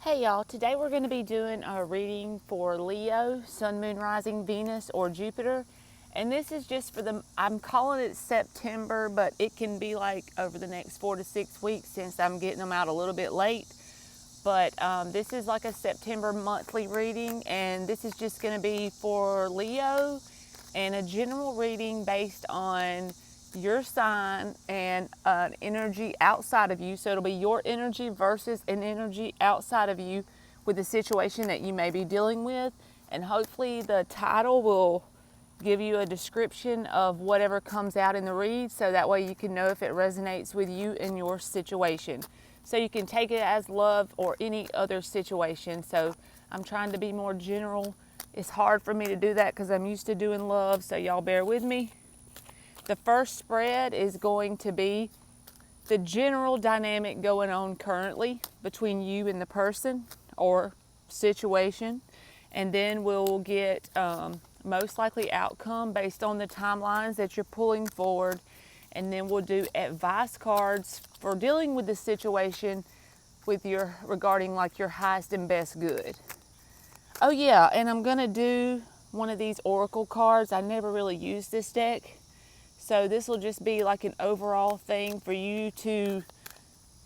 Hey y'all, today we're going to be doing a reading for Leo, Sun, Moon, Rising, Venus, or Jupiter. And this is just for I'm calling it September, but it can be like over the next 4 to 6 weeks since I'm getting them out a little bit late. But this is like a September monthly reading, and this is just going to be for Leo and a general reading based on your sign and an energy outside of you. So it'll be your energy versus an energy outside of you with the situation that you may be dealing with. And hopefully the title will give you a description of whatever comes out in the read, so that way you can know if it resonates with you and your situation. So you can take it as love or any other situation. So I'm trying to be more general. It's hard for me to do that because I'm used to doing love, so y'all bear with me. The first spread is going to be the general dynamic going on currently between you and the person or situation. And then we'll get most likely outcome based on the timelines that you're pulling forward. And then we'll do advice cards for dealing with the situation with your regarding like your highest and best good. Oh yeah, and I'm gonna do one of these oracle cards. I never really used this deck. So this will just be like an overall thing for you to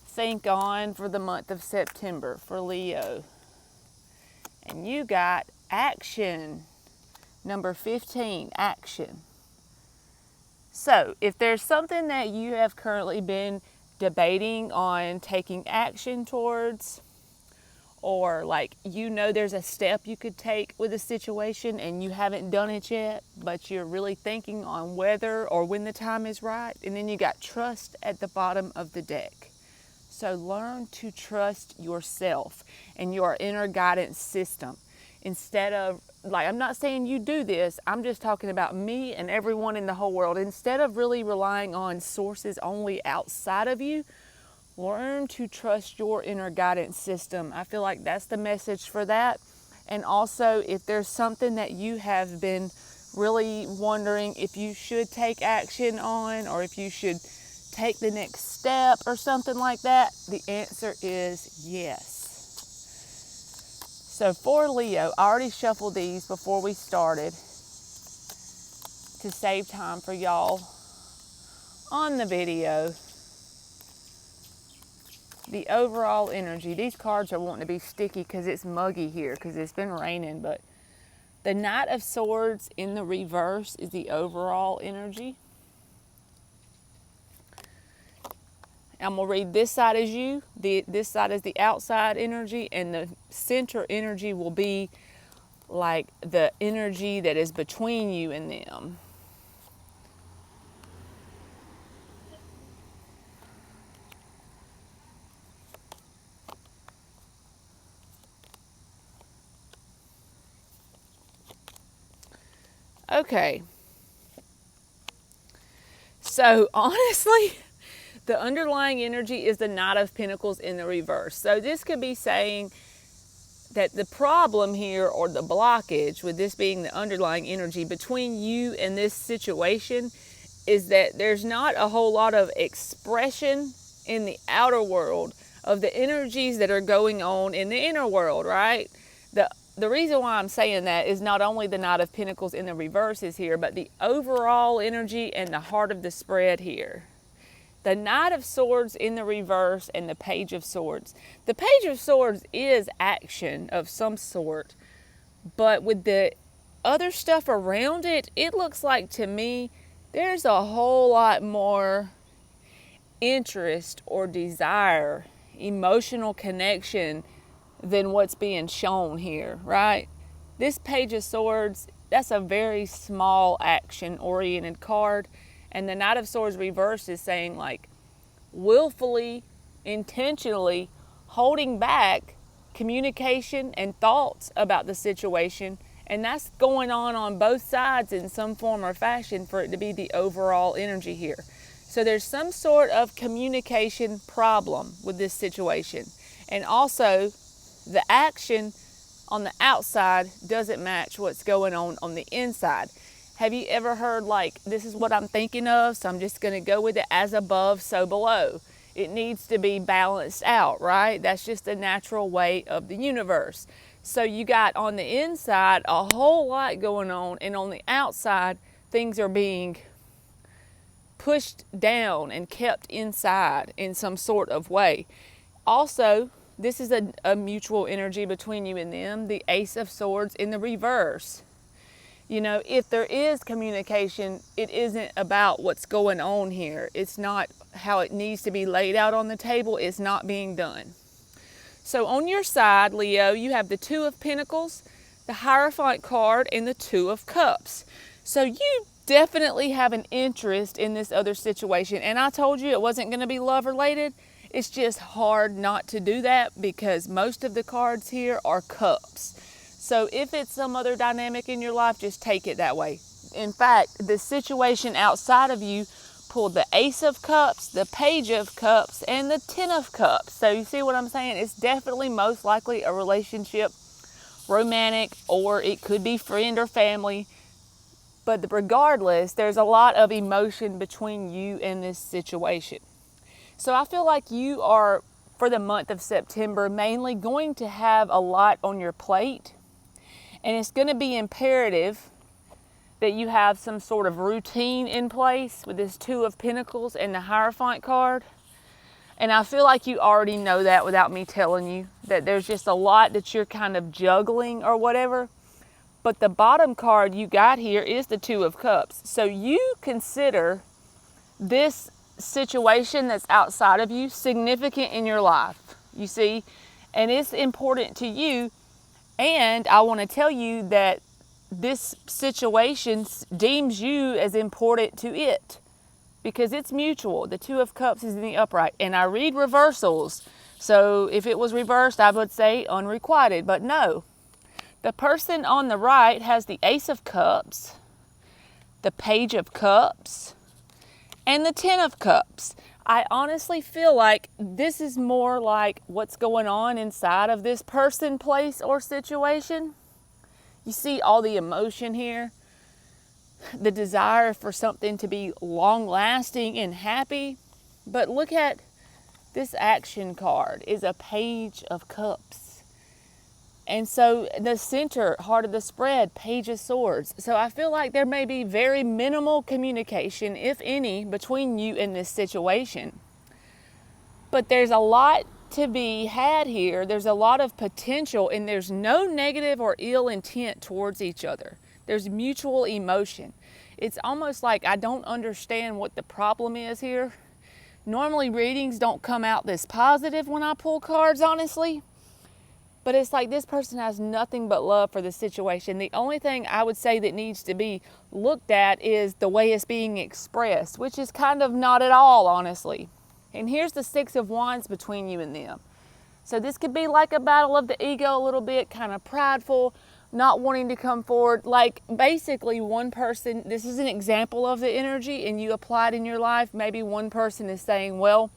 think on for the month of September for Leo. And you got action, number 15, action. So if there's something that you have currently been debating on taking action towards, or like there's a step you could take with a situation and you haven't done it yet, but you're really thinking on whether or when the time is right. And then you got trust at the bottom of the deck. So learn to trust yourself and your inner guidance system. Instead of, like, I'm not saying you do this, I'm just talking about me and everyone in the whole world. Instead of really relying on sources only outside of you, learn to trust your inner guidance system. I feel like that's the message for that. And also, if there's something that you have been really wondering if you should take action on, or if you should take the next step or something like that, the answer is yes. So for Leo, I already shuffled these before we started to save time for y'all on the video. The overall energy. These cards are wanting to be sticky because it's muggy here because it's been raining. But the Knight of Swords in the reverse is the overall energy. I'm going to read this side as you. This side is the outside energy. And the center energy will be like the energy that is between you and them. Okay, so honestly, the underlying energy is the Knight of Pentacles in the reverse. So this could be saying that the problem here, or the blockage with this being the underlying energy between you and this situation, is that there's not a whole lot of expression in the outer world of the energies that are going on in the inner world, right? The reason why I'm saying that is not only the Knight of Pentacles in the reverse is here, but the overall energy and the heart of the spread here. The Knight of Swords in the reverse and the Page of Swords. The Page of Swords is action of some sort, but with the other stuff around it, it looks like to me there's a whole lot more interest or desire, emotional connection than what's being shown here, right? This Page of Swords, that's a very small action-oriented card. And the Knight of Swords reverse is saying like willfully, intentionally holding back communication and thoughts about the situation. And that's going on both sides in some form or fashion for it to be the overall energy here. So there's some sort of communication problem with this situation. And also, the action on the outside doesn't match what's going on the inside. Have you ever heard, like, this is what I'm thinking of, so I'm just going to go with it, as above, so below. It needs to be balanced out, right? That's just the natural way of the universe. So you got on the inside a whole lot going on, and on the outside, things are being pushed down and kept inside in some sort of way. Also, this is a mutual energy between you and them, the Ace of Swords in the reverse. You know, if there is communication, it isn't about what's going on here. It's not how it needs to be laid out on the table. It's not being done. So on your side, Leo, you have the Two of Pentacles, the Hierophant card, and the Two of Cups. So you definitely have an interest in this other situation. And I told you it wasn't going to be love related. It's just hard not to do that because most of the cards here are cups. So if it's some other dynamic in your life, just take it that way. In fact, the situation outside of you pulled the Ace of Cups, the Page of Cups, and the Ten of Cups. So you see what I'm saying? It's definitely most likely a relationship, romantic, or it could be friend or family. But regardless, there's a lot of emotion between you and this situation. So I feel like you are, for the month of September, mainly going to have a lot on your plate. And it's going to be imperative that you have some sort of routine in place with this Two of Pentacles and the Hierophant card. And I feel like you already know that without me telling you, that there's just a lot that you're kind of juggling or whatever. But the bottom card you got here is the Two of Cups. So you consider this situation that's outside of you significant in your life, you see, and it's important to you. And I want to tell you that this situation deems you as important to it because it's mutual. The Two of Cups is in the upright, and I read reversals. So if it was reversed, I would say unrequited, but no. The person on the right has the Ace of Cups, the Page of Cups, and the Ten of Cups. I honestly feel like this is more like what's going on inside of this person, place, or situation. You see all the emotion here, the desire for something to be long-lasting and happy. But look at this action card is a Page of Cups. And so the center, heart of the spread, Page of Swords. So I feel like there may be very minimal communication, if any, between you and this situation. But there's a lot to be had here. There's a lot of potential, and there's no negative or ill intent towards each other. There's mutual emotion. It's almost like I don't understand what the problem is here. Normally readings don't come out this positive when I pull cards, honestly. But it's like this person has nothing but love for the situation. The only thing I would say that needs to be looked at is the way it's being expressed, which is kind of not at all, honestly. And here's the Six of Wands between you and them. So this could be like a battle of the ego a little bit, kind of prideful, not wanting to come forward. Like basically one person, this is an example of the energy and you apply it in your life. Maybe one person is saying, well,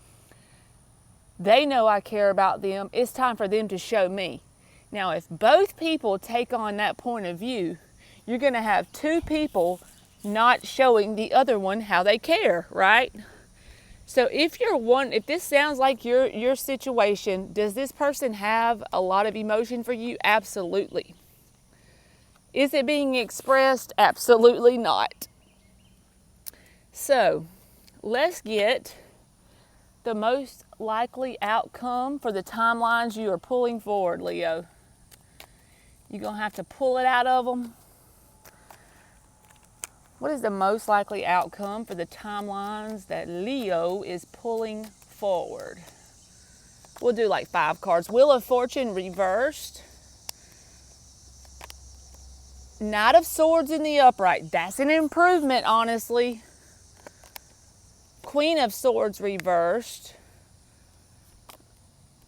they know I care about them. It's time for them to show me. Now, if both people take on that point of view, you're going to have two people not showing the other one how they care, right? So if this sounds like your situation, does this person have a lot of emotion for you? Absolutely. Is it being expressed? Absolutely not. So let's get the most likely outcome for the timelines you are pulling forward, Leo. You're going to have to pull it out of them. What is the most likely outcome for the timelines that Leo is pulling forward? We'll do like 5 cards. Wheel of Fortune reversed. Knight of Swords in the upright. That's an improvement, honestly. Queen of Swords reversed.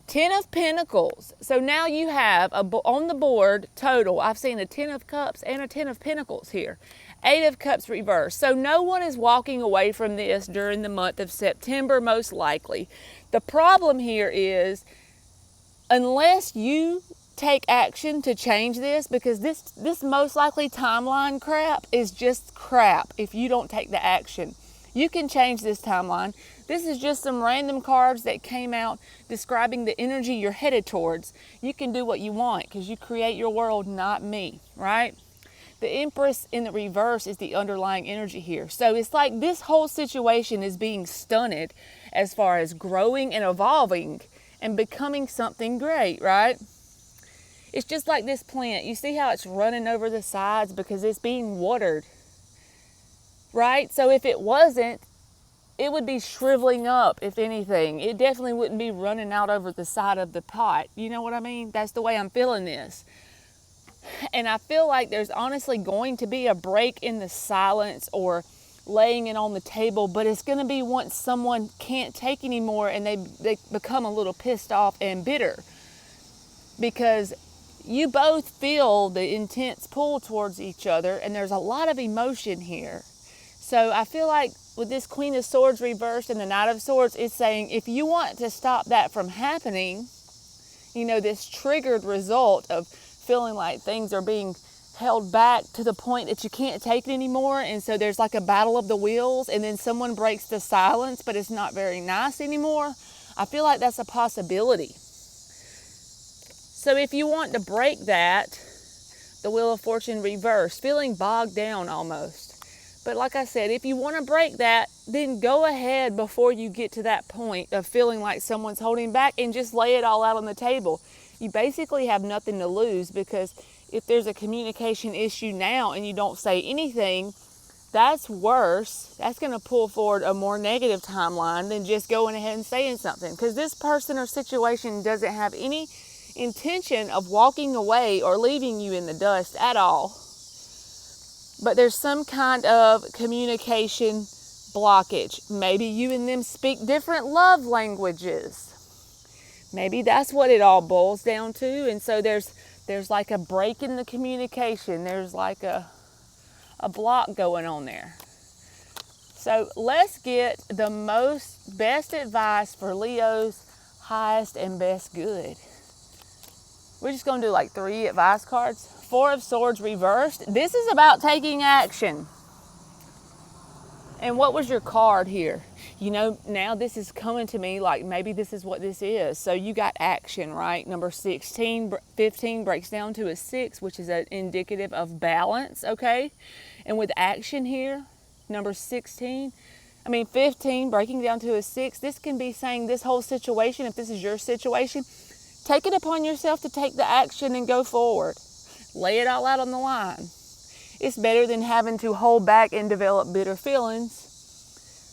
Ten of Pentacles. So now you have on the board total, I've seen a Ten of Cups and a Ten of Pentacles here. 8 of Cups reversed. So no one is walking away from this during the month of September, most likely. The problem here is, unless you take action to change this, because this most likely timeline crap is just crap if you don't take the action. You can change this timeline. This is just some random cards that came out describing the energy you're headed towards. You can do what you want because you create your world, not me, right? The Empress in the reverse is the underlying energy here. So it's like this whole situation is being stunted as far as growing and evolving and becoming something great, right? It's just like this plant. You see how it's running over the sides because it's being watered, right? So if it wasn't, it would be shriveling up, if anything. It definitely wouldn't be running out over the side of the pot. You know what I mean? That's the way I'm feeling this. And I feel like there's honestly going to be a break in the silence or laying it on the table, but it's going to be once someone can't take anymore and they become a little pissed off and bitter. Because you both feel the intense pull towards each other, and there's a lot of emotion here. So I feel like with this Queen of Swords reversed and the Knight of Swords, it's saying if you want to stop that from happening, you know, this triggered result of feeling like things are being held back to the point that you can't take it anymore, and so there's like a battle of the wills, and then someone breaks the silence, but it's not very nice anymore. I feel like that's a possibility. So if you want to break that, the Wheel of Fortune reversed, feeling bogged down almost. But like I said, if you want to break that, then go ahead before you get to that point of feeling like someone's holding back and just lay it all out on the table. You basically have nothing to lose, because if there's a communication issue now and you don't say anything, that's worse. That's going to pull forward a more negative timeline than just going ahead and saying something. Because this person or situation doesn't have any intention of walking away or leaving you in the dust at all. But there's some kind of communication blockage. Maybe you and them speak different love languages. Maybe that's what it all boils down to. And so there's like a break in the communication. There's like a block going on there. So let's get the best advice for Leo's highest and best good. We're just going to do like 3 advice cards. 4 of Swords reversed. This is about taking action. And what was your card here? You know, now this is coming to me like maybe this is what this is. So you got action, right? Number 16, 15 breaks down to a 6, which is an indicative of balance, okay? And with action here, number 15 breaking down to a 6, this can be saying this whole situation, if this is your situation, take it upon yourself to take the action and go forward. Lay it all out on the line. It's better than having to hold back and develop bitter feelings.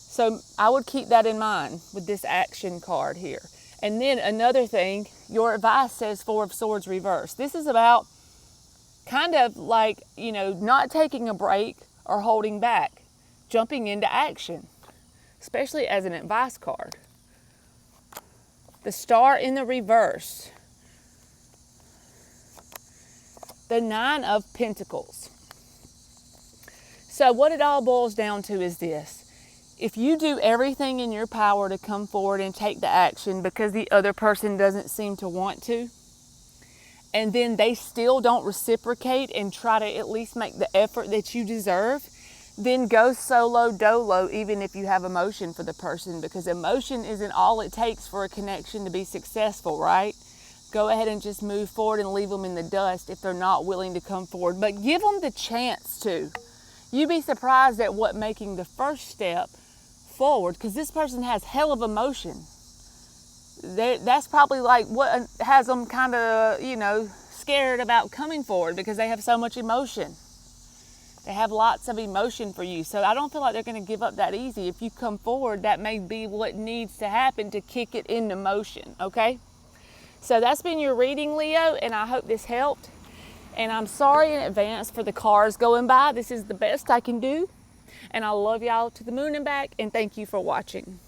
So I would keep that in mind with this action card here. And then another thing, your advice says 4 of Swords reversed. This is about kind of like, you know, not taking a break or holding back, jumping into action, especially as an advice card. The Star in the reverse. The 9 of Pentacles. So what it all boils down to is this. If you do everything in your power to come forward and take the action because the other person doesn't seem to want to, and then they still don't reciprocate and try to at least make the effort that you deserve, then go solo dolo even if you have emotion for the person, because emotion isn't all it takes for a connection to be successful, right? Go ahead and just move forward and leave them in the dust if they're not willing to come forward. But give them the chance to. You'd be surprised at what making the first step forward, because this person has hell of emotion. That's probably like what has them kind of, you know, scared about coming forward, because they have so much emotion. They have lots of emotion for you. So I don't feel like they're going to give up that easy. If you come forward, that may be what needs to happen to kick it into motion, okay? So that's been your reading, Leo, and I hope this helped. And I'm sorry in advance for the cars going by. This is the best I can do. And I love y'all to the moon and back, and thank you for watching.